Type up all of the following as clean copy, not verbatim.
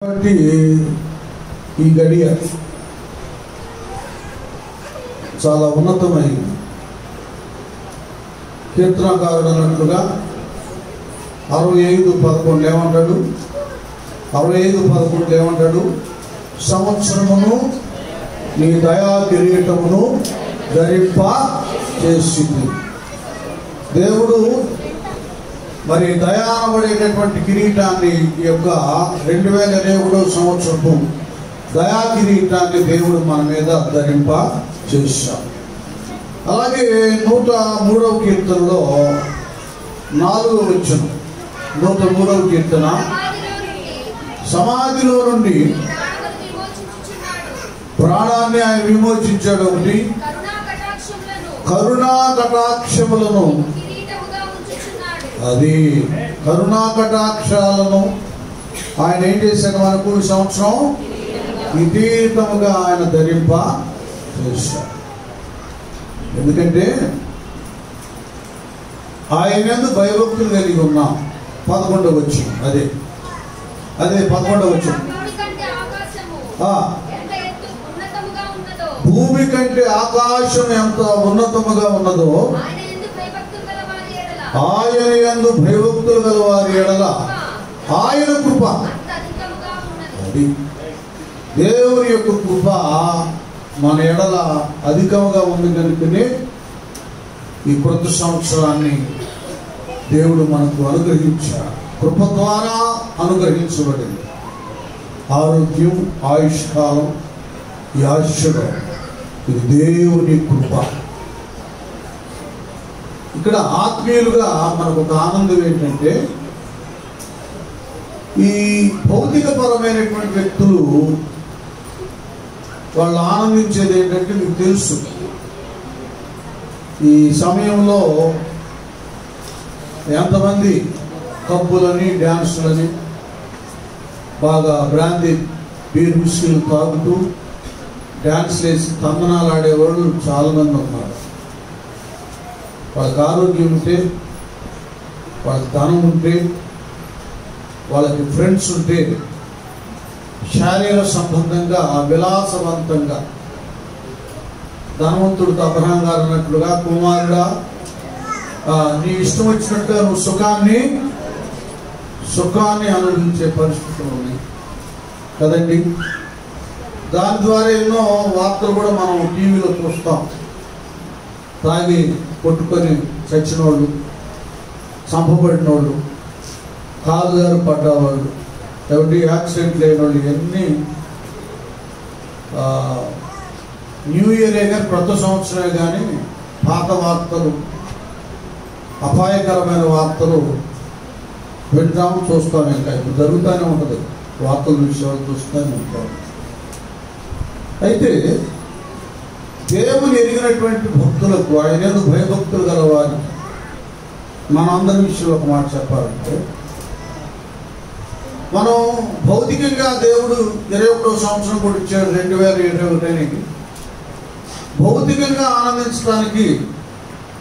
కాబట్టి ఈ గడియ చాలా ఉన్నతమైంది. కీర్తనకారుడు అన్నట్లుగా 65:11 ఏమంటాడు? 65:11 ఏమంటాడు? సంవత్సరమును నీ దయా కిరీటమును ధరింప చేసింది. దేవుడు మరి దయానబడేటటువంటి కిరీటాన్ని ఈ యొక్క 2021 సంవత్సరపు దయా కిరీటాన్ని దేవుడు మన మీద ధరింప చేశాడు. అలాగే 103వ కీర్తనలో 4వ వచనం, 103వ కీర్తన, సమాధిలో నుండి ప్రాణాన్ని ఆయన విమోచించాడు. ఒకటి, కరుణా కటాక్షములను, అది కరుణా కటాక్షాలను ఆయన ఏం చేశాడు? మనకు ఈ సంవత్సరం కిరీటముగా ఆయన ధరింప చేశాడు. ఎందుకంటే ఆయన యందు భయభక్తులు కలిగి ఉన్నాం. 11వ వచనం, అదే 11వ వచనం, భూమి కంటే ఆకాశం ఎంత ఉన్నతముగా ఉన్నదో ఆయన యందు భయభక్తులు గల వారి ఎడల ఆయన కృప, అది దేవుని యొక్క కృప మన ఎడల అధికముగా ఉంది. కనుకనే ఈ కొత్త సంవత్సరాన్ని దేవుడు మనకు అనుగ్రహించాడు. కృప ద్వారా అనుగ్రహించబడింది ఆరోగ్యం, ఆయుష్కాలం, ఈ ఆశీర్వాదం, ఇది దేవుని కృప. ఇక్కడ ఆత్మీయులుగా మనకు ఒక ఆనందం ఏంటంటే, ఈ భౌతిక పరమైనటువంటి వ్యక్తులు వాళ్ళు ఆనందించేది ఏంటంటే, మీకు తెలుసు ఈ సమయంలో ఎంతమంది కప్పులని, డ్యాన్సులని, బాగా బ్రాందీ బీర్ విస్కీలు తాగుతూ డ్యాన్స్లు వేసి తందనాలు ఆడేవాళ్ళు చాలామంది ఉన్నారు. వాళ్ళకి ఆరోగ్యం ఉంటే, వాళ్ళకి ధనం ఉంటే, వాళ్ళకి ఫ్రెండ్స్ ఉంటే, శారీర సంబంధంగా విలాసవంతంగా ధనవంతుడు అబ్రహాం గారు అన్నట్లుగా, కుమారుడా నీ ఇష్టం వచ్చినట్టుగా నువ్వు సుఖాన్ని అనుభవించే పరిస్థితులు ఉన్నాయి కదండి. దాని ద్వారా ఎన్నో వార్తలు కూడా మనం టీవీలో చూస్తాం. తాగి కొట్టుకొని చచ్చిన వాళ్ళు, చంపబడిన వాళ్ళు, కాలు గారు పడ్డవాళ్ళు, ఎవరి యాక్సిడెంట్ లేని వాళ్ళు, ఇవన్నీ న్యూ ఇయరే కానీ కొత్త సంవత్సరమే కానీ పాత వార్తలు, అపాయకరమైన వార్తలు వింటాం, చూస్తాం. ఇంకా ఇప్పుడు జరుగుతూనే ఉంటుంది, వార్తల విషయాలు చూస్తూనే ఉంటాం. అయితే దేవుని ఎరిగినటువంటి భక్తులకు, ఆయన భయభక్తులు గల వారికి మనందరి విషయంలో ఒక మాట చెప్పాలంటే, మనం భౌతికంగా దేవుడు 21వ సంవత్సరం కూడా ఇచ్చాడు 2021. భౌతికంగా ఆనందించడానికి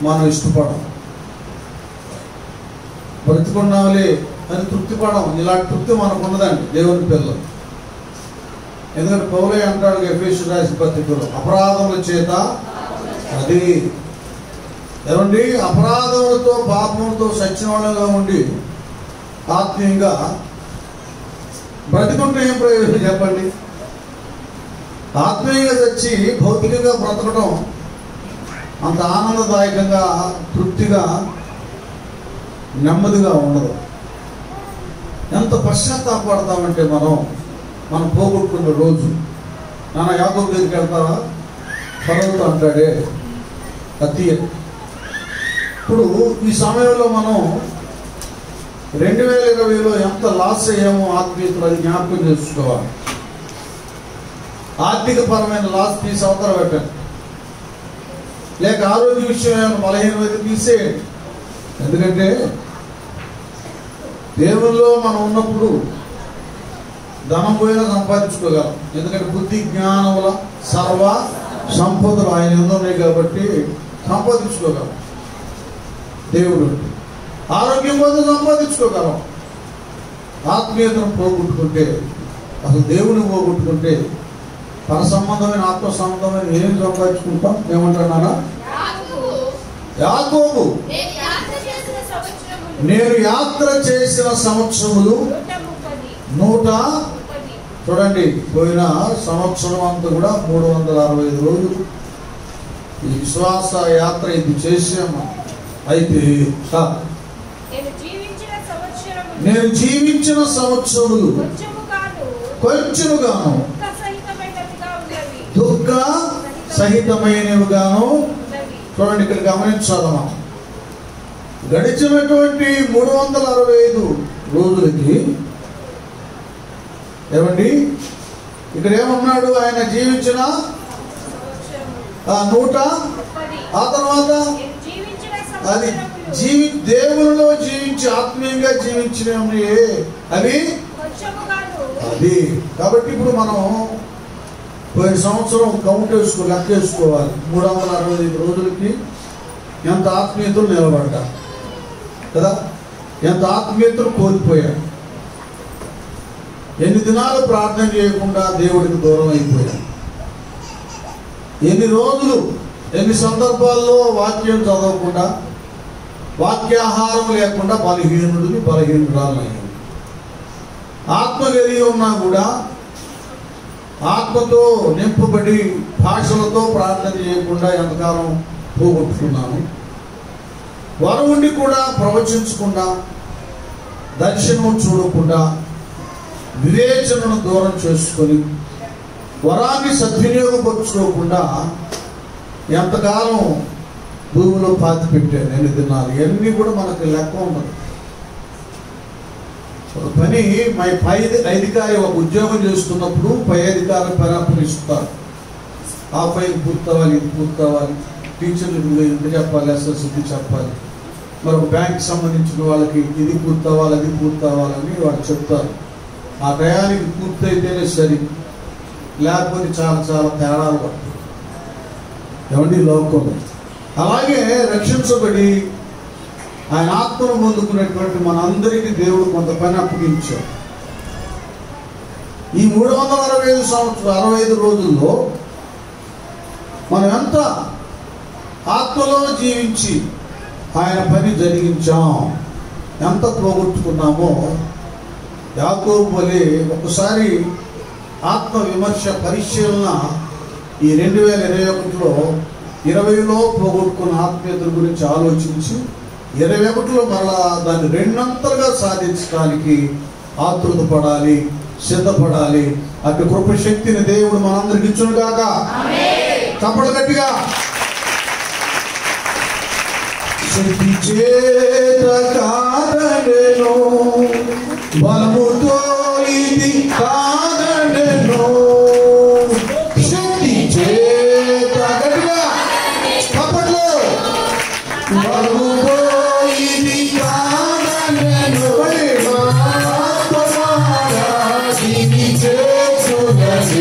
మనం ఇష్టపడం, బ్రతికున్నావులే అని తృప్తి పడం. ఇలాంటి తృప్తి మనకు ఉన్నదండి దేవుని పిల్లలు. ఎందుకంటే పౌలే అంటాడు ఎఫెసీయులకు రాసిన పత్రికలో, అపరాధముల చేత, అది ఏమండి, అపరాధములతో పాపములతో సచ్చిన వాళ్ళగా ఉండి ఆత్మీయంగా బ్రతికుంటే ఏం ప్రయోజనం చెప్పండి? ఆత్మీయంగా చచ్చి భౌతికంగా బ్రతకడం అంత ఆనందదాయకంగా, తృప్తిగా, నెమ్మదిగా ఉండదు. ఎంత పశ్చాత్తాపడతామంటే మనం పోగొట్టుకున్న రోజు. నాన్న యాకోబు దగ్గరికి వెళ్తారా? ఫరోతో అంటాడే అతి. ఇప్పుడు ఈ సమయంలో మనం 2020లో ఎంత లాస్ అయ్యామో ఆత్మీయతలు, అది జ్ఞాపకం చేసుకోవాలి. ఆర్థిక పరమైన లాస్ తీసి అవతల పెట్టండి, లేక ఆరోగ్య విషయం ఏమైనా బలహీనమైతే తీసేయండి. ఎందుకంటే దేవుల్లో మనం ఉన్నప్పుడు ధనం పోయినా సంపాదించుకోగలం. ఎందుకంటే బుద్ధి జ్ఞానముల సర్వ సంపదలు ఆయన ఉన్నాయి కాబట్టి సంపాదించుకోగలం. దేవుడు ఆరోగ్యం కోసం సంపాదించుకోగలం. ఆత్మీయతను పోగొట్టుకుంటే అసలు దేవుని పోగొట్టుకుంటే పర సంబంధమైన ఆత్మ సంబంధమైన ఏం సంపాదించుకుంటాం? ఏమంటున్నారా? యాకోబు నేను యాత్ర చేసిన సంవత్సరములు 100. చూడండి, పోయిన సంవత్సరం అంతా కూడా 365 రోజులు ఈ విశ్వాస యాత్ర ఇది చేసాము. అయితే నేను జీవించిన సంవత్సరములు కొంచెముగాను దుఃఖ సహితమైనవిగాను. చూడండి, ఇక్కడ గమనించాలమ్మా, గడిచినటువంటి 365 రోజులకి ఏమండి ఇక్కడ ఏమన్నాడు? ఆయన జీవించిన 100, ఆ తర్వాత అది దేవునిలో జీవించి ఆత్మీయంగా జీవించినవి అవి అది. కాబట్టి ఇప్పుడు మనం పోయిన సంవత్సరం లెక్క వేసుకోవాలి. 365 రోజులకి ఎంత ఆత్మీయతలు నిలబడ్డా కదా, ఎంత ఆత్మీయతలు కోల్పోయా, ఎన్ని దినాలు ప్రార్థన చేయకుండా దేవుడికి దూరం అయిపోయా, ఎన్ని రోజులు ఎన్ని సందర్భాల్లో వాక్యం చదవకుండా వాక్యాహారం లేకుండా బలహీనురాలయ్యాను. ఆత్మ కలిగి ఉన్నా కూడా ఆత్మతో నింపబడి భాషలతో ప్రార్థన చేయకుండా ఎంతకాలం పోగొట్టుకున్నాను. వరం ఉండి కూడా ప్రవచించకుండా, దర్శనం చూడకుండా, వివేచనను దూరం చేసుకొని, వరాన్ని సద్వినియోగపరుచుకోకుండా ఎంతకాలం భూమిలో పాతి పెట్టాను. ఎన్ని దినాలు ఇవన్నీ కూడా మనకు లెక్క ఉండదు. ఒక పని పై అధికారి ఒక ఉద్యోగం చేస్తున్నప్పుడు పై అధికారులు పని అప్పగిస్తారు. ఆ పైకి పూర్తవ్వాలి, ఇది పూర్తవ్వాలి, టీచర్లు ఇంత చెప్పాలి, ఎస్ఎస్సి చెప్పాలి, మరి ఒక బ్యాంక్ సంబంధించిన వాళ్ళకి ఇది పూర్తవ్వాలి, అది పూర్తవ్వాలని వాళ్ళు చెప్తారు. ఆ టయానికి పూర్తయితేనే సరి, లేకపోతే చాలా చాలా తేడాలు పడతాయి. ఏమండి లోకంలో అలాగే రక్షించబడి ఆయన ఆత్మను పొందుకున్నటువంటి మనందరికీ దేవుడు కొంత పని అప్పగించాడు. ఈ 365 రోజుల్లో మనం ఎంత ఆత్మలో జీవించి ఆయన పని జరిగించాం, ఎంత పోగొట్టుకున్నామో యాకోబు వలె ఒకసారి ఆత్మ విమర్శ పరిశీలన ఈ 2021లో 20లో పోగొట్టుకున్న ఆత్మీయతల గురించి ఆలోచించి 21లో మరలా దాన్ని రెండంతలుగా సాధించడానికి ఆతృత పడాలి, సిద్ధపడాలి. అటు కృపశక్తిని దేవుడు మనందరికి ఇచ్చును గాక. చప్పట్లు గట్టిగా. శక్తి చేత కాదనెను, బలముతో ఇది కాదనెను, శక్తి చేత గట్టిగా చప్పట్లు, బలముతో ఇది కాదనెను, ఇది చేసునది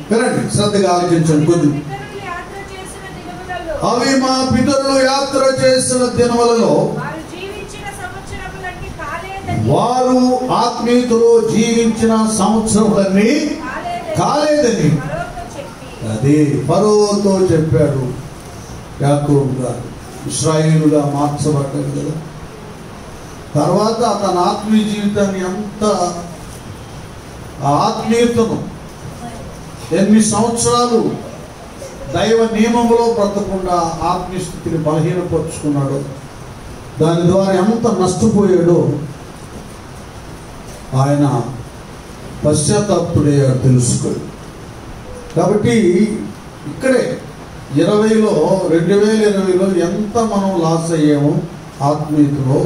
వినండి, శ్రద్ధగా ఆలోచించండి కొద్ది. అవి మా పితరులు యాత్ర చేసిన దినములలో వారు ఆత్మీయులు జీవించిన సంవత్సరములన్నీ కాలేదని అదే ఫరోతో చెప్పాడు యాకోబు గారు. ఇశ్రాయేలుగా మార్చబడ్డాడు కదా. తర్వాత తన ఆత్మీయ జీవితాన్ని ఎంత ఆత్మీయతను ఎన్ని సంవత్సరాలు దైవ నియమంలో బ్రతకుండా ఆత్మీయ స్థితిని బలహీనపరుచుకున్నాడో, దాని ద్వారా ఎంత నష్టపోయాడో ఆయన పశ్చాత్తాపుడయ్యాడు తెలుసుకోడు. కాబట్టి ఇక్కడే 2020లో ఎంత మనం లాస్ అయ్యామో ఆత్మీయతలో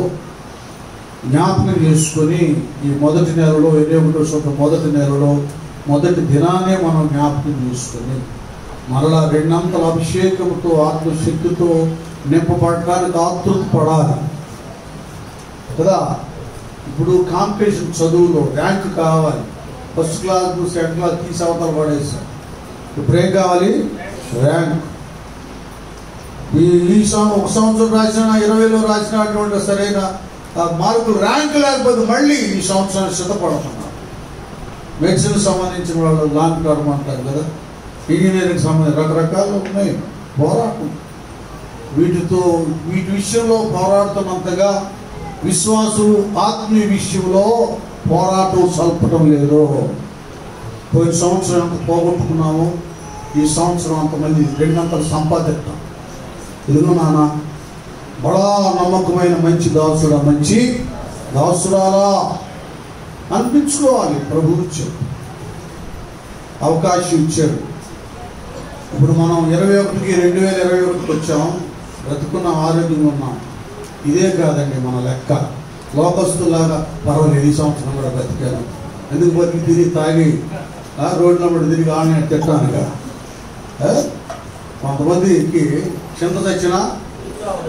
జ్ఞాపకం చేసుకొని ఈ మొదటి నెలలో 21వ మొదటి నెలలో మొదటి దినానే మనం జ్ఞాపకం చేసుకొని మరలా రెండంతల అభిషేకంతో ఆత్మశక్తితో నింపబడడానికి ఆతృత పడాలి కదా. ఇప్పుడు కాంపిటీషన్ చదువులో ర్యాంక్ కావాలి. ఫస్ట్ క్లాస్ సెకండ్ క్లాస్ తీసి అవతల పడేసాం. ఇప్పుడు ఏం కావాలి? ర్యాంక్. ఈ ఒక సంవత్సరం రాసిన 20లో రాసినటువంటి సరైన మార్కులు ర్యాంక్ లేకపోతే మళ్ళీ ఈ సంవత్సరానికి సిద్ధపడుతున్నారు. మెడిసిన్ సంబంధించిన వాళ్ళు లాంగ్ టర్మ్ అంటారు కదా, ఇంజనీరింగ్ సంబంధించి రకరకాలు ఉన్నాయి. పోరాటం వీటి విషయంలో పోరాడుతున్నంతగా విశ్వాసులు ఆత్మీయ విషయంలో పోరాటం సల్పటం లేదు. పోయిన సంవత్సరం అంత పోగొట్టుకున్నాము, ఈ సంవత్సరం అంతమంది రెండంతలు సంపాదిస్తాం. ఇదిగో నాన్న బడా నమ్మకమైన మంచి దాసుడా, మంచి దాసురాలా అనిపించుకోవాలి. ప్రభు ఇచ్చాడు, అవకాశం ఇచ్చాడు. ఇప్పుడు మనం 2021 వచ్చాం, బ్రతుకున్నాం, ఆరోగ్యంగా ఉన్నాం. ఇదే కాదండి మన లెక్క. లోకస్తులాగా పర్వాలేదు ఈ సంవత్సరం కూడా బ్రతికాను, ఎందుకు బతికి తిరిగి తాగి రోడ్ల పడి తిరిగి ఆడిన తిట్టానుగా. కొంతమందికి చింత తెచ్చినా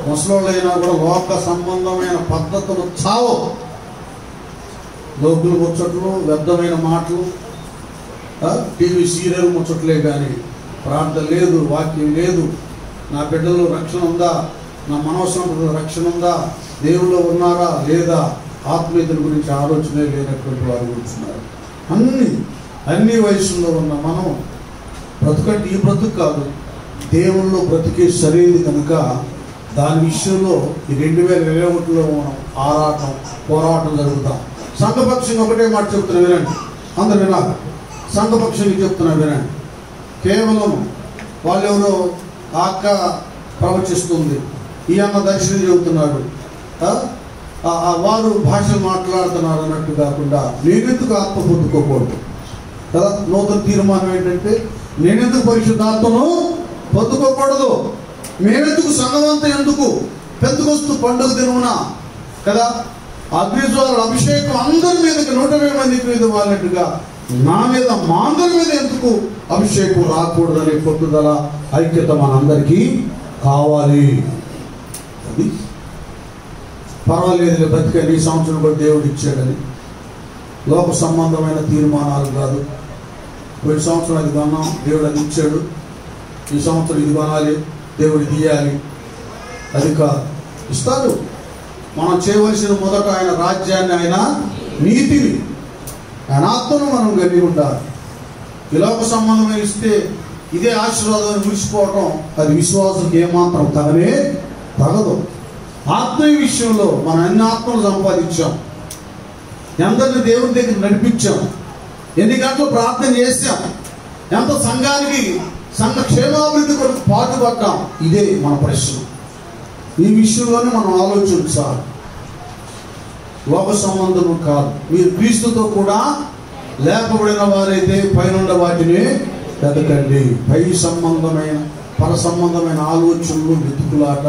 ముసలోళ్ళైనా కూడా లోక సంబంధమైన పద్ధతులు చావు. లోకులు ముచ్చట్లు, వ్యర్థమైన మాటలు, టీవీ సీరియల్ ముచ్చట్లే కానీ ప్రార్థన లేదు, వాక్యం లేదు. నా బిడ్డలో రక్షణ ఉందా, నా మనోసంలో రక్షణ ఉందా, దేవుళ్ళు ఉన్నారా లేదా, ఆత్మీయతల గురించి ఆలోచనే లేనటువంటి వారు కూర్చున్నారు. అన్ని వయసుల్లో ఉన్న మనం బ్రతుకంటే ఈ బ్రతుకు కాదు, దేవుళ్ళు బ్రతికే సరైనది కనుక దాని విషయంలో ఈ 2021లో మనం పోరాటం జరుగుతాం. సంఘపక్షంగా ఒకటే మాట చెప్తున్నా వినండి, అందరు వినాలి. సంఘపక్షంగా చెప్తున్నా వినండి. కేవలం వాళ్ళెవరో అక్క ప్రవచిస్తుంది, ఈ అన్న దర్శనం చెబుతున్నాడు, వారు భాషలు మాట్లాడుతున్నారు అన్నట్టు కాకుండా నేనెందుకు ఆత్మ పొందుకోకూడదు కదా. నూతన తీర్మానం ఏంటంటే నేనెందుకు పరిశుద్ధాత్మను పొందుకోకూడదు, మేమెందుకు, సంఘమంతా ఎందుకు, పెంతెకొస్తు పండుగ దినమున కదా అగ్నిజ్వాల అభిషేకం అందరి మీదకి 120 మందికి మీద వాళ్ళట్టుగా నా మీద మా అందరి మీద ఎందుకు అభిషేకం రాకూడదనే పట్టుదల, ఐక్యత మనందరికీ కావాలి. అది పర్వాలేదు బ్రతికని ఈ సంవత్సరం కూడా దేవుడు ఇచ్చాడని లోక సంబంధమైన తీర్మానాలు కాదు. పోయిన సంవత్సరం అది కొన్నాం, దేవుడు అది ఇచ్చాడు. ఈ సంవత్సరం ఇది కొనాలి, దేవుడు తీయాలి, అది కాదు. ఇస్తారు. మనం చేయవలసిన మొదట ఆయన రాజ్యాన్ని, ఆయన నీతిని, ఆయన ఆత్మను మనం కలిగి ఉండాలి. ఈ లోక సంబంధమైన ఇస్తే ఇదే ఆశీర్వాదాన్ని ముగిసిపోవటం అది విశ్వాసులకు ఏమాత్రం తగదు. ఆత్మీయ విషయంలో మనం ఎన్ని ఆత్మలు సంపాదించాం, ఎందరిని దేవుని దగ్గర నడిపించాం, ఎన్ని గంటలు ప్రార్థన చేశాం, ఎంత సంఘానికి సంఘ క్షేమాభివృద్ధి కొరకు పాటుపడ్డాం. ఇదే మన ప్రశ్న. ఈ విషయంలోనే మనం ఆలోచించాలి. లోక సంబంధము కాదు. మీరు క్రీస్తుతో కూడా లేపబడిన వారైతే పైనుండ వాటిని వెతకండి. పై సంబంధమైన పర సంబంధమైన ఆలోచనలు, వెతుకులాట,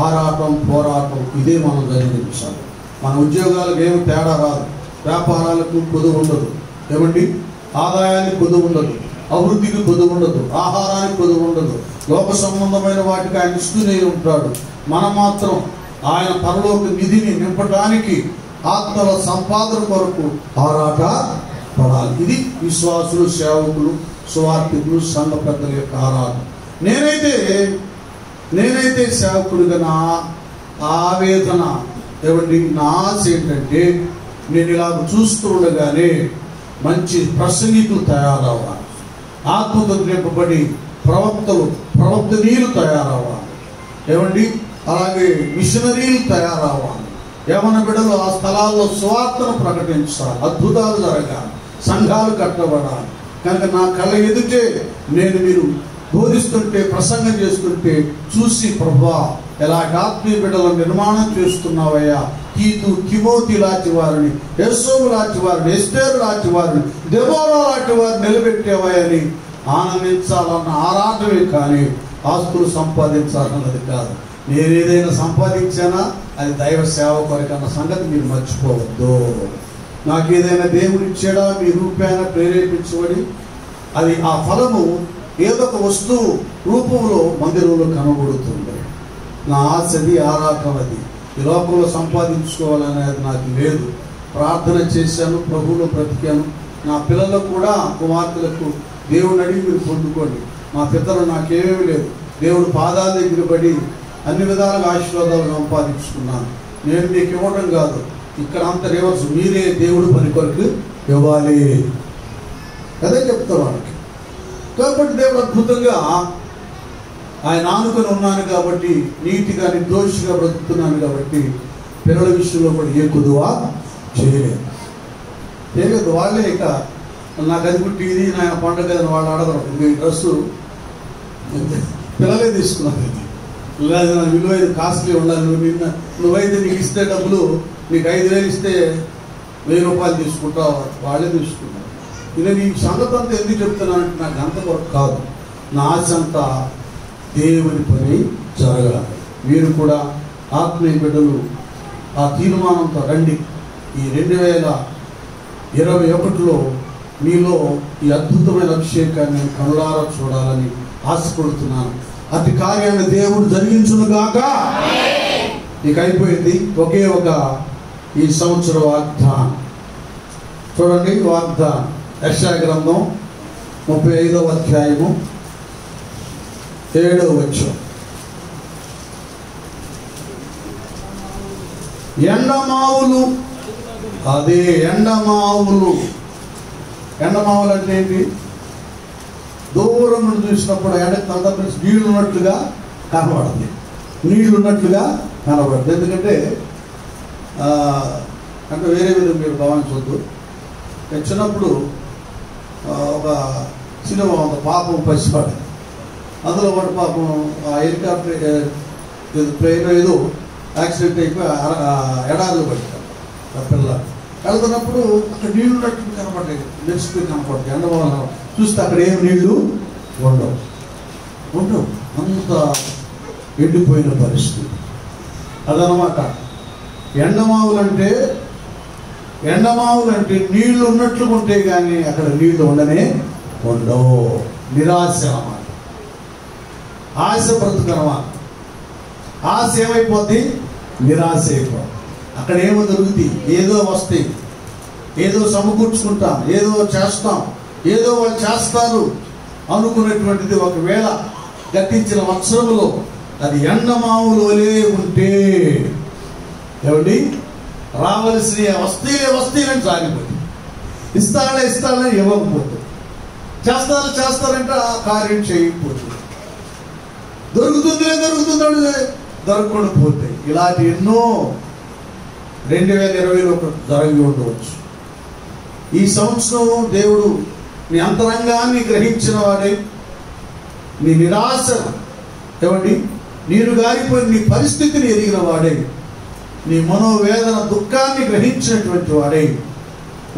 ఆరాటం, పోరాటం ఇదే మనం జరిగించాలి. మన ఉద్యోగాలకు ఏమి తేడా రాదు, వ్యాపారాలకు కొదువు ఉండదు, ఏమండి ఆదాయానికి కొదువు ఉండదు, అభివృద్ధికి కొదువు ఉండదు, ఆహారానికి కొదువు ఉండదు. లోక సంబంధమైన వాటికి ఆయన ఇస్తూనే ఉంటాడు. మనం మాత్రం ఆయన పరలోక నిధిని నింపడానికి ఆత్మల సంపాదన కొరకు ఆరాట పడాలి. ఇది విశ్వాసులు, సేవకులు, సువార్థికులు, సంఘ పెద్దల యొక్క ఆరాటం. నేనైతే సేవకుడిగా నా ఆవేదన ఏమండి, నా ఆశ ఏంటంటే నేను ఇలా చూస్తూ ఉండగానే మంచి ప్రసంగికులు తయారవ్వాలి, ఆత్మతో నింపబడి ప్రవక్తనీయులు తయారవ్వాలి, ఏమండి అలాగే మిషనరీలు తయారవ్వాలి. యవన బిడ్డలు ఆ స్థలాల్లో సువార్తను ప్రకటించాలి, అద్భుతాలు జరగాలి, సంఘాలు కట్టబడాలి. కనుక నా కళ్ళ ఎదుటే నేను మీరు బోధిస్తుంటే, ప్రసంగం చేస్తుంటే చూసి, ప్రభువా ఎలాంటి ఆత్మీయ బిడ్డల నిర్మాణం చేస్తున్నావయ్యా, తీతు, తిమోతి లాంటి వారిని, యెసోము లాంటి వారిని, ఎస్తేరు లాంటి వారిని, దెబోరా లాంటి వారిని నిలబెట్టేవని ఆనందించాలన్న ఆరాటమే కానీ ఆస్తులు సంపాదించాలన్నది కాదు. నేను ఏదైనా సంపాదించానా అది దైవ సేవ కొరకన్న సంగతి మీరు మర్చిపోవద్దు. నాకు ఏదైనా దేవుడు ఇచ్చాడా మీ రూపాయన ప్రేరేపించబడి అది ఆ ఫలము ఏదో ఒక వస్తువు రూపంలో మందిరంలో కనబడుతుంది. నా ఆశది, ఆరాటం అది. ఈ లోకంలో సంపాదించుకోవాలనేది నాకు లేదు. ప్రార్థన చేశాను, ప్రభువులో బ్రతికాను. నా పిల్లలకు కూడా, కుమార్తెలకు దేవుడిని అడిగి మీరు పొందుకోండి. మా పితరు నాకేమీ లేదు, దేవుడు పాదాల దగ్గర పడి అన్ని విధాలుగా ఆశీర్వాదాలు సంపాదించుకున్నాను. నేను మీకు ఇవ్వడం కాదు, ఇక్కడ అంత రివర్స్, మీరే దేవుడు పని కొరకు ఇవ్వాలి అదే చెప్తారు వాళ్ళకి. కాబట్టి దేవుడు అద్భుతంగా ఆయన ఆనుకొని ఉన్నాను కాబట్టి, నీతిగా నిర్దోషిగా బ్రతుకుతున్నాను కాబట్టి పిల్లల విషయంలో కూడా ఏ కుదువా చేయలేదు. వాళ్ళే ఇక నాకు అది పుట్టింది, నాయన పండుగ అని వాళ్ళు అడగరు. ఈ డ్రెస్సు పిల్లలే తీసుకున్నారు. లేదు నా విలువైన కాస్ట్లీ ఉండాలి, నువ్వైతే నీకు ఇస్తే డబ్బులు, నీకు 5,000 ఇస్తే 1,000 రూపాయలు తీసుకుంటావు, వాళ్ళే తీసుకుంటారు. నేను ఈ సంగతి అంతా ఎందుకు చెప్తున్నానంటే నాకు అంత వరకు కాదు, నా ఆశ అంతా దేవుని పని జరగాలి. మీరు కూడా ఆత్మీయ బిడ్డలు ఆ తీర్మానంతో రండి. ఈ 2021లో మీలో ఈ అద్భుతమైన అభిషేకాన్ని కనులారా చూడాలని ఆశపడుతున్నాను. అతి కార్యాన్ని దేవుడు జరిగించునుగాక. ఇక అయిపోయింది. ఒకే ఒక ఈ సంవత్సరం వాగ్దానం చూడండి. వాగ్దానం యెషయా గ్రంథం 35వ అధ్యాయము 7వ వచనం. ఎండమావులు, అదే ఎండమావులు. ఎండమావులు అంటే ఏంటి? దూరం నుండి చూసినప్పుడు ఎండకు నీళ్లు ఉన్నట్లుగా కనబడుతుంది, ఎందుకంటే అంటే వేరే విధంగా మీరు భావించవద్దు. చిన్నప్పుడు ఒక సినిమా ఉంది, పాపం పసిపాడు. అందులో వాడు పాపం హెలికాప్టర్ ప్లేన్ ఏదో యాక్సిడెంట్ అయిపోయి ఎడారిలో పడతాడు. ఆ పిల్ల వెళ్తున్నప్పుడు అక్కడ నీళ్లు ఉన్నట్టు కనపడ్డాయి, మెరిసిపోయి కనపడతాయి. ఎండమావులు చూస్తే అక్కడ ఏం నీళ్లు ఉండవు, అంత ఎండిపోయిన పరిస్థితి అదనమాట. ఎండమావులు అంటే నీళ్లు ఉన్నట్లు ఉంటే కానీ అక్కడ నీళ్లు ఉండవు. నిరాశ అన్నమాట. ఆశ బ్రతుకనమాట. ఆశ ఏమైపోద్ది? నిరాశ అయిపోద్ది. అక్కడ ఏమో దొరుకుతాయి, ఏదో వస్తాయి, ఏదో సమకూర్చుకుంటాం, ఏదో చేస్తాం, ఏదో వాళ్ళు చేస్తారు అనుకున్నటువంటిది ఒకవేళ గతించిన వత్సరములో అది ఎండమావులు వలే ఉంటే, ఏమండి రావలసిన వస్తీలని సాగిపోతుంది. ఇస్తానని ఇవ్వకపోతుంది, చేస్తారంటే ఆ కార్యం చేయకపోతుంది, దొరుకుతుందంటే దొరకకుండా పోతాయి. ఇలాంటి ఎన్నో 2020లో జరిగి ఉండవచ్చు. ఈ సంవత్సరం దేవుడు నీ అంతరంగాన్ని గ్రహించిన వాడే, నీ నిరాశ ఏమండి నీరు గారిపోయిన నీ పరిస్థితిని ఎరిగిన వాడే, నీ మనోవేదన దుఃఖాన్ని గ్రహించినటువంటి వాడే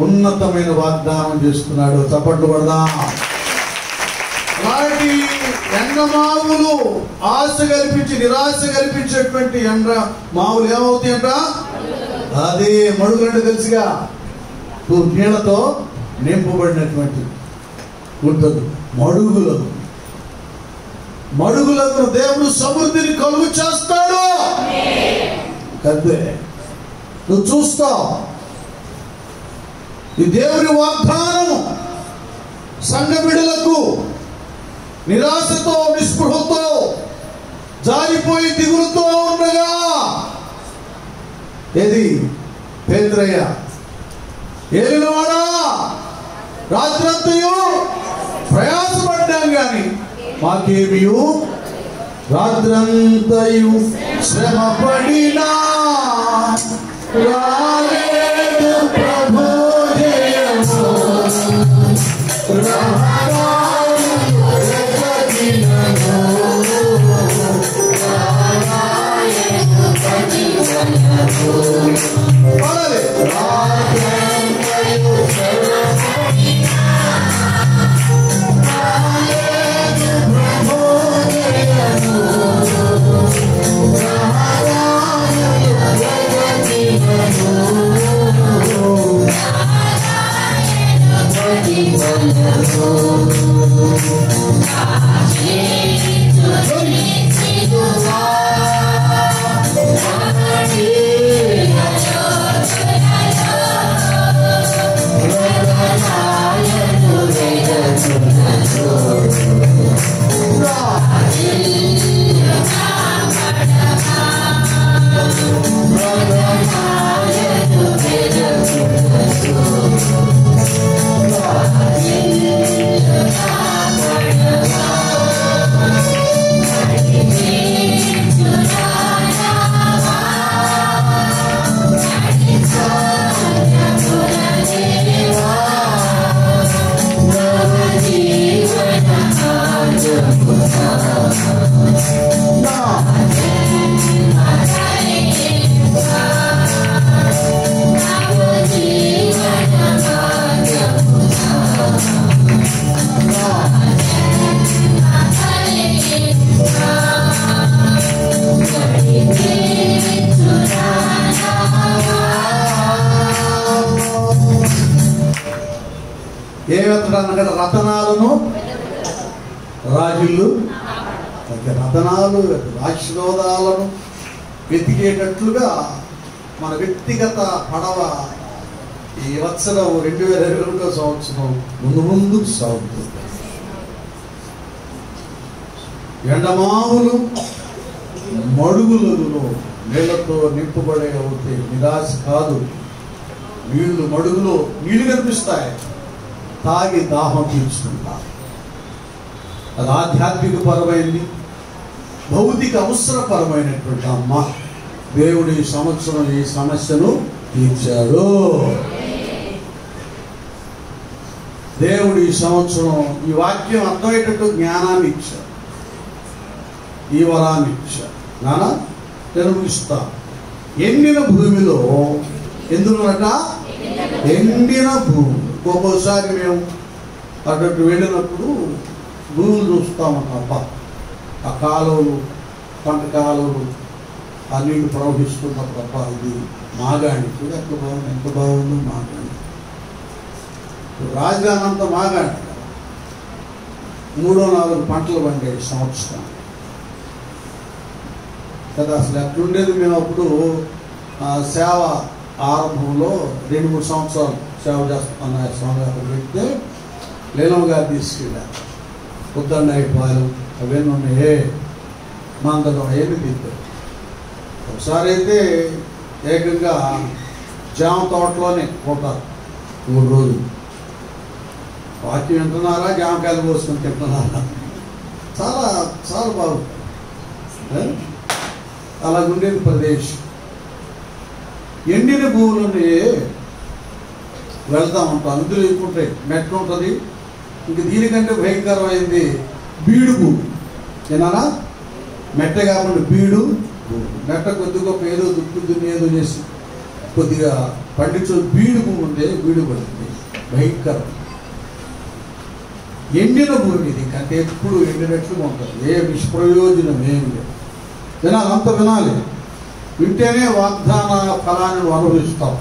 ఉన్నతమైన వాగ్దానం చేస్తున్నాడు. చప్పట్లు పడదాం. అలాంటి ఎండమావులు ఆశ కల్పించి నిరాశ కల్పించేటువంటి ఎండ మావులు ఏమవుతాయంట? అదే మడుగులంటే తెలుసుగా, నీళ్లతో నింపబడినటువంటి ఉంటుంది. మడుగులకు దేవుడు సమృద్ధిని కలుగు చేస్తాడు. అంతే, నువ్వు చూస్తావు. ఈ దేవుని వాగ్దానం సంఘ బిడ్డలకు నిరాశతో నిస్పృహతో జారిపోయి దిగులుతో ఉండగా, ఏది పేతురయ్య ఏలినవాడా రాత్రంతయు ప్రయాసపడ్డాం గాని మాకేమీ రాత్రంతయు శ్రమపడినా రాలేదు ప్రభు జయము. ఏమవుతాడు? రతనాలను రాజులు రతనాలు ఆశీర్వాదాలను వెతికేటట్లుగా మన వ్యక్తిగత పడవ ఈ వత్సరం 2022వ సంవత్సరం ముందుకు సాగుతుంది. ఎండమావులు మడుగులలో నీళ్లతో నింపబడే అవుతే నిరాశ కాదు. మడుగులో నీళ్లు కనిపిస్తాయి, తాగి దాహం తీర్చుకుంటారు. అది ఆధ్యాత్మిక పరమైంది, భౌతిక అవసరపరమైనటువంటి అమ్మ. దేవుడు ఈ సంవత్సరం ఈ సమస్యను తీర్చాడు. దేవుడు ఈ సంవత్సరం ఈ వాక్యం అర్థమయ్యేటట్టు జ్ఞానాన్ని ఇచ్చాడు, ఈ వరాన్ని ఇచ్చాడు. నాన్న నేను ముగిస్తా. ఎండిన భూమిలో ఎందుకునట? ఎండిన భూమి. ఒక్కోసారి మేము అటు వెళ్ళినప్పుడు భూములు చూస్తామన్నప్ప, ఆ కాలువలు, పంట కాలువలు, ఆ నీళ్లు ప్రవహిస్తున్నప్పుడు తప్ప ఇది మాగాణి. చూడ ఎంత బాగుందో మాగాణి. రాజధానంతా మాగాణి. 3-4 పంటలు పండే సంవత్సరం కదా. అసలు ఎట్లుండేది? మేము అప్పుడు సేవ ఆరంభంలో 2-3 సంవత్సరాలు సేవ చేస్తున్న స్వామి అక్కడ పెడితే లీలమ్మ గారు తీసుకెళ్ళారు. పొద్దున్నపాలెం అవన్నీ ఉన్నాయి, మందడం ఏమి తీద్దాం. ఒకసారి అయితే ఏకంగా జామ తోటలోనే పోతారు 3 రోజులు. వాక్యం వింటున్నారా, జామకాయలు పోసుకొని తింటున్నారా? చాలా చాలా బాగుంటుంది. అలాగుండేది ప్రదేశం. ఎండిన భూములని వెళ్తా ఉంటాం, అందులో ఎక్కుంటాయి, మెట్ట ఉంటుంది. ఇంక దీనికంటే భయంకరమైంది బీడు భూమి. ఏనా మెట్ట కాకుండా బీడు మెట్ట కొద్ది గొప్ప ఏదో దుక్కుద్దుని ఏదో చేసి కొద్దిగా పండించు. బీడు భూమి ఉంటే బీడు పడుతుంది, భయంకరం. ఎండిన భూమి ఇది, అంటే ఎప్పుడు ఎండినట్లుగా ఉంటుంది, ఏ నిష్ప్రయోజనం ఏమి లేదు. వినాలి, అంత వినాలి, వింటేనే వాగ్దాన ఫలాన్ని అనుభవిస్తాం.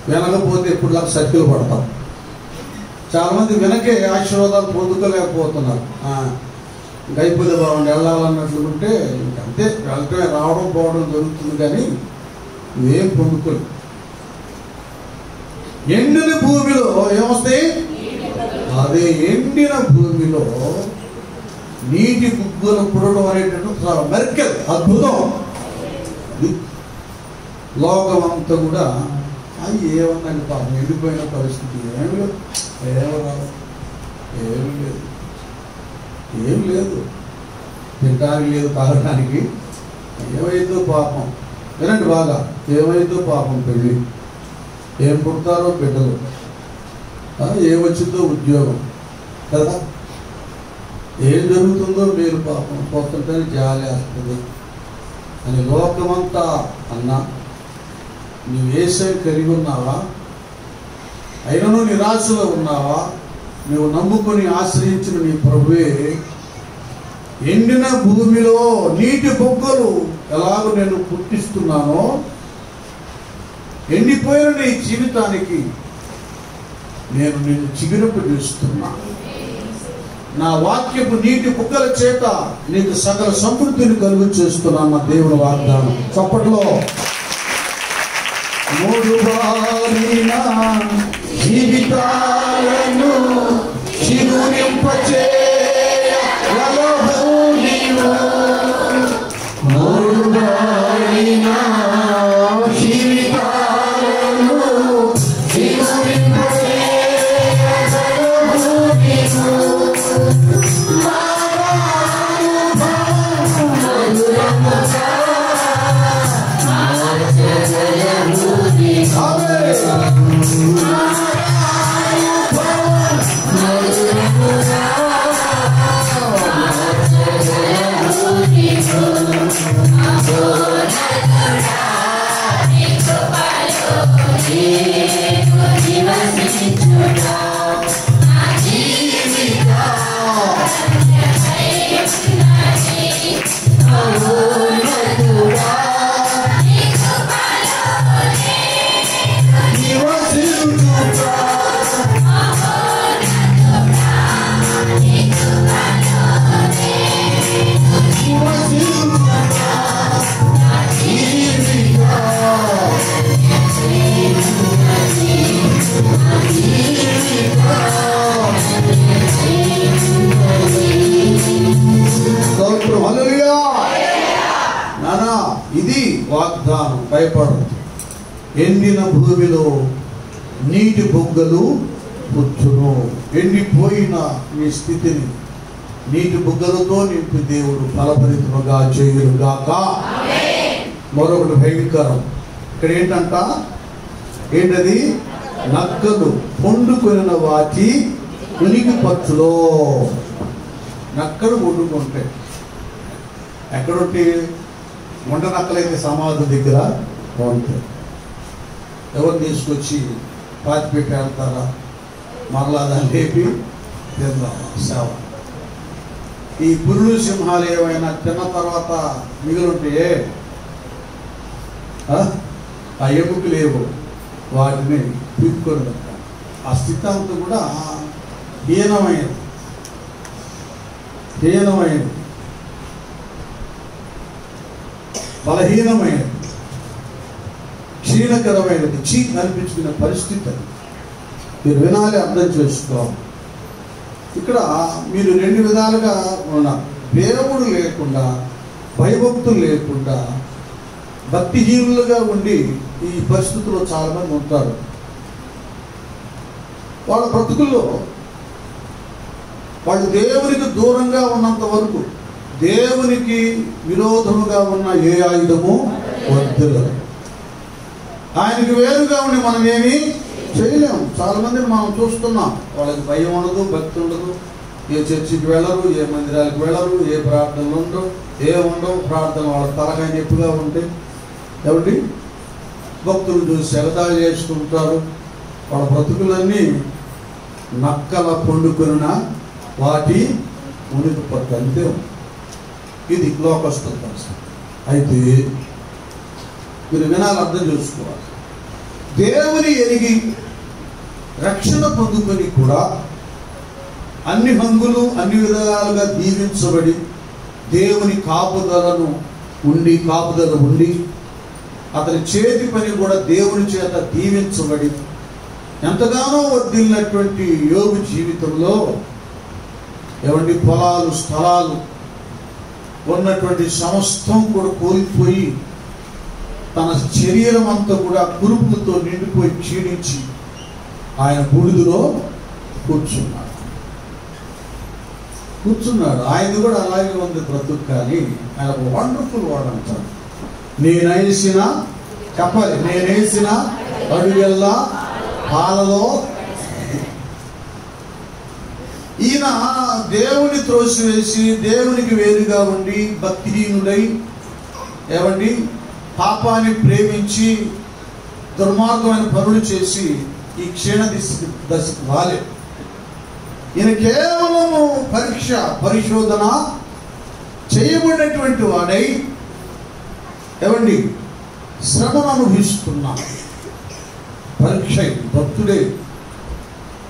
వినకపోతే ఎప్పుడు దాకా సర్కిల్ పడతాం. చాలామంది వినకే ఆశీర్వాదాలు పొందుకోలేకపోతున్నారు. ఇంకా అయిపోతే బాగుండి వెళ్ళాలన్నట్లు ఉంటే ఇంకంతే, వెళ్ళటమే, రావడం పోవడం జరుగుతుంది, కానీ ఇవేం పొందుకోలేదు. ఎండిన భూమిలో ఏమొస్తాయి? అదే ఎండిన భూమిలో నీటి బుగ్గలు పుడడం అనేటటువంటి చాలా మెర్కెల్ అద్భుతం. లోకం అంతా కూడా అది ఏమన్నాడు పాపం, ఎండిపోయిన పరిస్థితి ఏమి లేదు, ఏం లేదు, తినడానికి లేదు, తాగడానికి. ఏమైందో పాపం, వినండి బాగా, ఏమైందో పాపం పెళ్ళి, ఏం పుడతారో బిడ్డలు, ఏమొచ్చిందో ఉద్యోగం కదా, ఏం జరుగుతుందో మీరు పాపం పోతుంటే జాలి వస్తుంది అని లోకమంతా అన్నా. నీవు యేసుని కలిగి ఉన్నావా? అయినను నిరాశలో ఉన్నావా? నువ్వు నమ్ముకొని ఆశ్రయించిన నీ ప్రభువే ఎండిన భూమిలో నీటి బొగ్గలు ఎలాగో నేను పుట్టిస్తున్నానో, ఎండిపోయిన నీ జీవితానికి నేను నిన్ను చిగురింపజేస్తున్నా. నా వాక్యపు నీటి బుగ్గల చేత నీకు సకల సమృద్ధిని కలుగు చేస్తున్నాను. నా దేవుని వాగ్దానం. చప్పట్లో మూడువారిన జీవితాలను చిగురింపచేయ మూడువారిన జీవితాలను ఇది వాగ్దానం. భయపడదు. ఎండిన భూమిలో నీటి బుగ్గలు పుచ్చును. ఎండిపోయిన నీ స్థితిని నీటి బుగ్గలతో నింపి దేవుడు ఫలభరితముగా చేయుగాక. మరొకటి భయంకరం. ఇక్కడ ఏంటది? నక్కలు వండుకొనిన వాటి ఉనికి పచ్చులో. నక్కలు వండుకుంటే ఎక్కడుంటే వంట నక్కలైతే సమాధి దగ్గర ఉంటాయి. ఎవరు తీసుకొచ్చి పాతి పెట్టి వెళ్తారా? మరలా దాన్ని లేపి తిందాం సేవ. ఈ పురులు సింహాలు ఏమైనా తిన్న తర్వాత మిగిలింటే ఆ ఎముక లేవు, వాటిని పీక్కొని వెళ్తాం. ఆ స్థితి అంతా కూడా హీనమైనది, బలహీనమైనది, క్షీణకరమైనది, అనిపించుకునే పరిస్థితి అది. మీరు వినాలి, అర్థం చేసుకోవాలి. ఇక్కడ మీరు రెండు విధాలుగా ఉన్నారు. దేవుడు లేకుండా, భయభక్తులు లేకుండా, భక్తిహీనులుగా ఉండి ఈ పరిస్థితుల్లో చాలామంది ఉంటారు. వాళ్ళ బ్రతుకుల్లో వాళ్ళు దేవునికి దూరంగా ఉన్నంత వరకు, దేవునికి విరోధముగా ఉన్న ఏ ఆయుధము వర్ధిల్లదు. ఆయనకి వేరుగా ఉండి మనం ఏమీ చేయలేము. చాలా మందిని మనం చూస్తున్నాం, వాళ్ళకి భయం ఉండదు, భక్తి ఉండదు, ఏ చర్చికి వెళ్ళరు, ఏ మందిరాలకు వెళ్ళరు, ఏ ప్రార్థనలు ఉండవు, ఉండవు. ప్రార్థన వాళ్ళ తరగా నొప్పిగా ఉంటే ఎవరి భక్తులు చూసి ఎగతాళి చేసుకుంటారు. వాళ్ళ బ్రతుకులన్నీ నక్కల పండుకొనిన వాటి ఉనికి పట్టు అంతే. ఇది లోకస్తుల పరిస్థితి. అయితే మీరు వినాలి, అర్థం చేసుకోవాలి. దేవుని ఎరిగి రక్షణ పొందుకొని కూడా అన్ని హంగులు అన్ని విధాలుగా దీవించబడి దేవుని కాపుదల ఉండి అతని చేతి పని కూడా దేవుని చేత దీవించబడి ఎంతగానో వర్ధిల్లినటువంటి యోబు జీవితంలో పొలాలు స్థలాలు ఉన్నటువంటి సమస్తం కూడా కోల్పోయి తన శరీరం అంతా కూడా కురుపులతో నిండిపోయి క్షీణించి ఆయన బూడిదలో కూర్చున్నాడు. ఆయన కూడా అలాగే ఉంది బ్రతుకు. కానీ ఆయన ఒక వండర్ఫుల్ వాడు అంటాడు, నేనేసిన అడుగెల్లా పాలలో. ఈయన దేవుని త్రోసివేసి దేవునికి వేరుగా ఉండి భక్తిహీనుడై పాపాన్ని ప్రేమించి దుర్మార్గమైన పనులు చేసి ఈ క్షీణ దశకు రాలే. ఈయన కేవలము పరిశోధన చేయబడినటువంటి వాడై శ్రమను అనుభవిస్తున్నా. పరీక్ష భక్తుడే.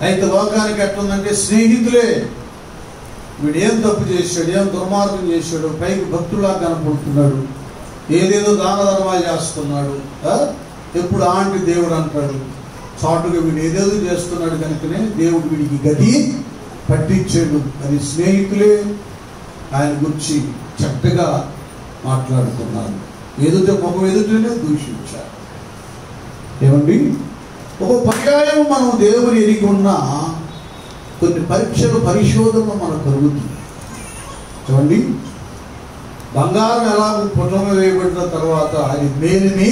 అయితే లోకానికి ఎట్లుందంటే స్నేహితులే, వీడు ఏం తప్పు చేశాడు, ఏం దుర్మార్గం చేశాడు, పైకి భక్తులా కనపడుతున్నాడు, ఏదేదో దాన ధర్మాలు చేస్తున్నాడు, ఎప్పుడు ఆంటి దేవుడు అంటాడు, చాటుగా వీడు ఏదేదో చేస్తున్నాడు కనుకనే దేవుడు వీడికి గది పట్టించాడు. అది స్నేహితులే ఆయన గురించి చక్కగా మాట్లాడుతున్నారు. ముఖం ఎదుటనే దూషించారు. ఒక పర్యాయం మనం దేవుని ఎరిగి ఉన్న కొన్ని పరిశోధనలు మనకు కలుగుతుంది. బంగారం ఎలా పుటమ వేయబడిన తర్వాత అది మేలుని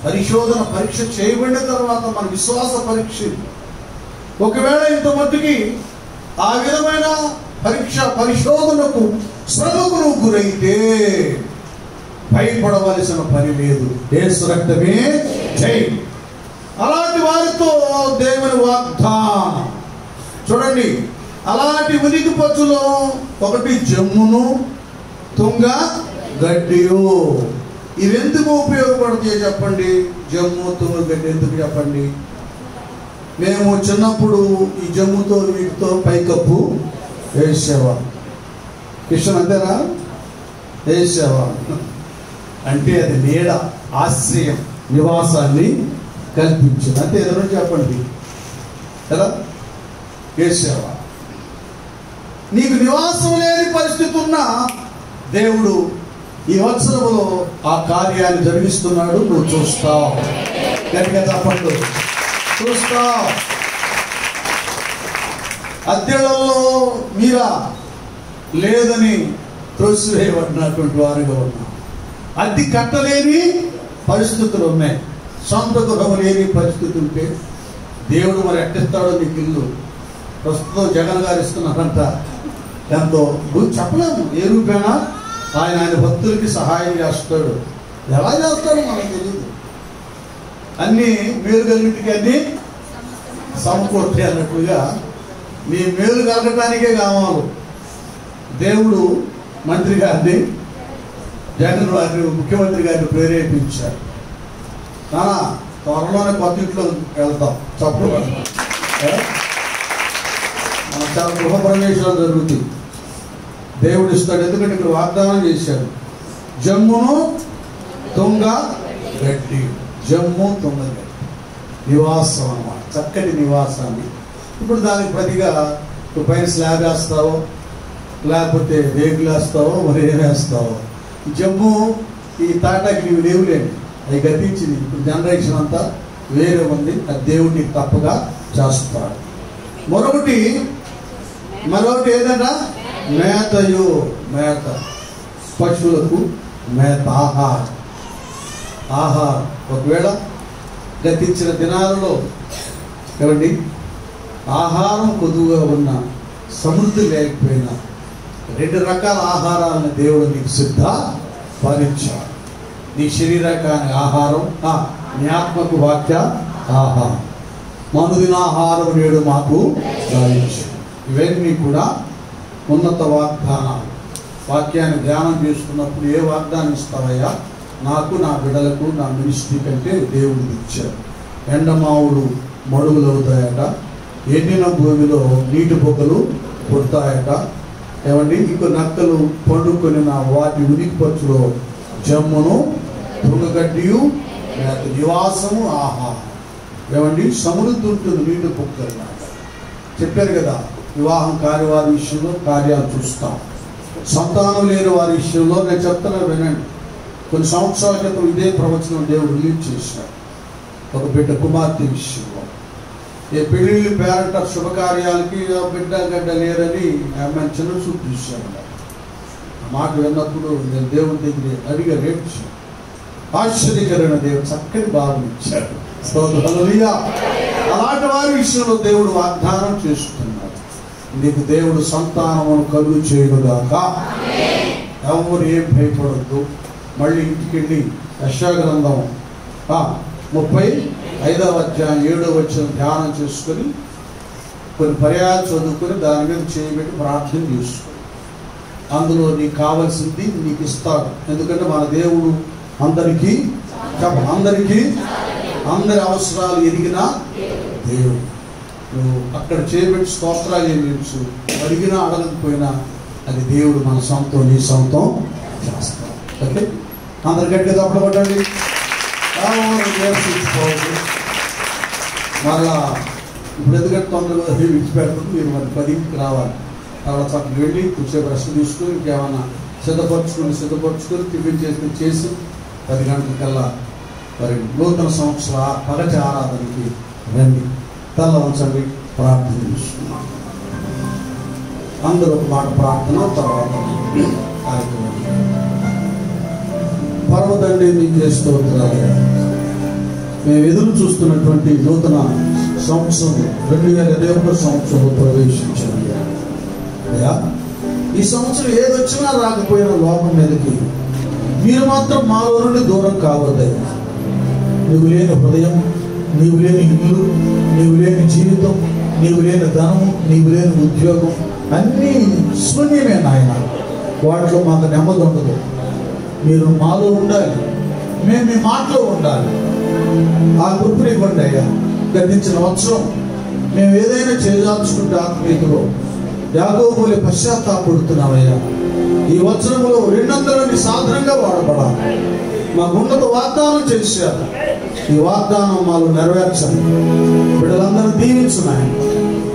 పరీక్ష చేయబడిన తర్వాత మన విశ్వాస పరీక్ష. ఒకవేళ ఇంత మట్టుకి ఆ విధమైన పరిశోధనకు శ్రమకు గురైతే భయపడవలసిన పని లేదు. యేసు రక్తమే జై. అలాంటి వారితో దేవుని వాగ్దానం చూడండి. అలాంటి ఉనికి పచ్చులో ఒకటి జమ్మును, తుంగ, గడ్డియు. ఇవి ఎందుకు ఉపయోగపడతాయి చెప్పండి? జమ్ము, తుంగ, గడ్డి ఎందుకు చెప్పండి? మేము చిన్నప్పుడు ఈ జమ్ముతో వీటితో పైకప్పు వేసేవా? కిషన్ అంతేనా? వేసేవా అంటే అది నీడ, ఆశ్రయం, నివాసాన్ని కల్పించింది. అంతే ఎదురు చెప్పండి కదా. వేసేవా నీకు నివాసం లేని పరిస్థితి ఉన్నా దేవుడు ఈ వత్సరములో ఆ కార్యాన్ని జరిగిస్తున్నాడు. నువ్వు చూస్తావు. గట్టిగా తప్పండు, చూస్తావు. అద్దెలలో మీరా లేదని త్రోసివేయబడినటువంటి వారుగా ఉన్నా, అద్దె కట్టలేని పరిస్థితులు ఉన్నాయి, సొంత గృహం లేని పరిస్థితి ఉంటే దేవుడు మరి ఎట్టిస్తాడో నీకు ఇల్లు. ప్రస్తుతం జగన్ గారు ఇస్తున్నారంట. ఎంతో చెప్పలేము ఏ రూపేనా. ఆయన భక్తులకి సహాయం చేస్తాడు. ఎలా చేస్తాడో మనకు తెలియదు. అన్నీ మేలు కలిగింటికి అన్నీ సమకూర్తి అన్నట్లుగా నీ మేలు కలగటానికే కావాలి. దేవుడు మంత్రి గారిని, జగన్ గారిని, ముఖ్యమంత్రి గారిని ప్రేరేపించారు. త్వరలోనే కొత్త ఇంట్లో వెళ్తాం. చప్పుడు చాలా గృహ ప్రవేశాలు జరుగుతాయి. దేవుడు ఇస్తాడు. ఎందుకంటే ఇక్కడ వాగ్దానం చేశాడు. జమ్మును, తుంగ, గడ్డి. జమ్ము, తుంగ, గడ్డి నివాసం అన్నమాట. చక్కటి నివాసాన్ని. ఇప్పుడు దానికి ప్రతిగా నువ్వు పైన స్లాబ్ వేస్తావో లేకపోతే రేగులు వేస్తావో మరి ఏం వేస్తావో. జమ్ము ఈ తాటాకి నీవు లేవులేండి, అది గతించింది. ఇప్పుడు జనరేషన్ అంతా వేరే ఉంది. అది దేవుడిని తప్పగా చేస్తాడు. మరొకటి ఏదన్నా మేతయు మేత, పశువులకు మేత ఆహారం. ఒకవేళ గతించిన దినాలలో ఏమండి ఆహారం కొద్దుగా ఉన్న, సమృద్ధి లేకపోయినా 2 రకాల ఆహారాలను దేవుడు నీకు సిద్ధపరిచాడు. నీ శరీరకానికి ఆహారం, నీ ఆత్మకు వాక్య ఆహారం. మనుదిన ఆహారం నేడు మాకు దాయించాడు. ఇవన్నీ కూడా ఉన్నత వాగ్దానాలు. వాక్యాన్ని ధ్యానం చేసుకున్నప్పుడు ఏ వాగ్దానం ఇస్తావయ్యా? నాకు, నా బిడ్డలకు, నా మినిస్ట్రీ కంటే దేవుడు ఇచ్చాడు. ఎండమావులు మడుగులు అవుతాయట, ఎండిన భూమిలో నీటి బొగ్గలు పుడతాయట. ఏమండి ఇంకో నక్కలు పండుకొని వాటి ఉనికిపచ్చులో జమ్మును, తుంగగడ్డియు, నివాసము ఆహారం. ఏమండి సమృద్ధి ఉంటుంది నీటి బొగ్గలు. చెప్పారు కదా, వివాహం కాని వారి విషయంలో కార్యాలు చూస్తాం. సంతానం లేని వారి విషయంలో నేను చెప్తున్నా వినండి. కొన్ని సంవత్సరాల క్రితం ఇదే ప్రవచనం దేవుడు రిలీజ్ చేశాడు. ఒక బిడ్డ కుమార్తె విషయంలో ఏ పెళ్ళిళ్ళు పేరంట శుభకార్యాలకి బిడ్డ గడ్డ లేరని ఆమె చిన్న చూపు చూశాడు. ఆ మాట విన్నప్పుడు నేను దేవుడి దగ్గర అడిగా రేపు ఆశ్చర్యకరమైన దేవుడు చక్కని భావం ఇచ్చాడు. హల్లెలూయా. అలాంటి వారి విషయంలో దేవుడు వాగ్దానం చేస్తున్నాడు. నీకు దేవుడు సంతానమును కలుగు చేయనుగాక. ఎవరు ఏం భయపడద్దు. మళ్ళీ ఇంటికి వెళ్ళి యెషయా గ్రంథం 35వ అధ్యాయం 7వ వచనం ధ్యానం చేసుకొని కొన్ని పర్యాలు చదువుకొని దాని మీద చేయబెట్టి ప్రార్థన చేసుకొని అందులో నీకు కావాల్సింది నీకు ఇస్తాడు. ఎందుకంటే మన దేవుడు అందరికీ అందరి అవసరాలు ఎరిగిన దేవుడు. నువ్వు అక్కడ చేయబెట్టి స్తోత్రాలు ఏమి తెలుసు, అడిగినా అడగకపోయినా అది దేవుడు మన సొంతం, నీ సొంతం చేస్తాడు. ఓకే, అందరు గట్టిగా తప్పలు కొట్టండి. మళ్ళా ఇప్పుడు ఎందుకంటే తొందరగా విడిచిపెడుతుంది. మీరు మరి 10కి రావాలి. తర్వాత అక్కడికి వెళ్ళి కూర్చో రెస్ట్ తీసుకొని ఇంకేమన్నా సిద్ధపరచుకొని టిఫిన్ చేసి 10 గంటలకల్లా మరి నూతన సంవత్సర పగటి ఆరాధనకి రండి. తల వంచండి, ప్రార్థన చేసుకున్నాం. అందరూ ఒక మాట ప్రార్థన, తర్వాత కార్యక్రమం. పర్వతండి నీకు స్తోత్రాలు. మేము ఎదురు చూస్తున్నటువంటి నూతన సంవత్సరం 2021 సంవత్సరంలో ప్రవేశించాము. ఈ సంవత్సరం ఏదొచ్చినా రాకపోయినా లోకం మీదకి మీరు మాత్రం మాలో నుండి దూరం కావద్దయ్యా. నీవు లేని హృదయం, నీవు లేని ఇల్లు, నీవు లేని జీవితం, నీవు లేని ధనము, నీవు లేని ఉద్యోగం అన్నీ శూన్యమే నాయన. వాటిలో మాకు నెమ్మది ఉండదు. మీరు మాలో ఉండాలి, మేము మీ మాటలో ఉండాలి. ఆ కృపను ఇవ్వండి అయ్యా. గతించిన సంవత్సరం మేము ఏదైనా చేయాల్చుకుంటే ఆత్మీయతలో యాకోబులే పశ్చాత్తాపడుతున్నామయ్యా. ఈ వచనంలో 200 సాధనంగా వాడబడాలి. మాకు ఉన్నత వాగ్దానం చేశారు. ఈ వాగ్దానం మాలో నెరవేర్చండి. బిడ్డలందరూ దీవించున్నాయి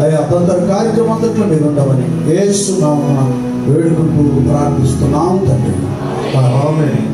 అయ్యా. తొందర కార్యక్రమం అంతట్లో మీరు ఉండవని యేసు నామమున వేడుకుంటూ ప్రార్థిస్తున్నాము తండ్రి. ఆమేన్.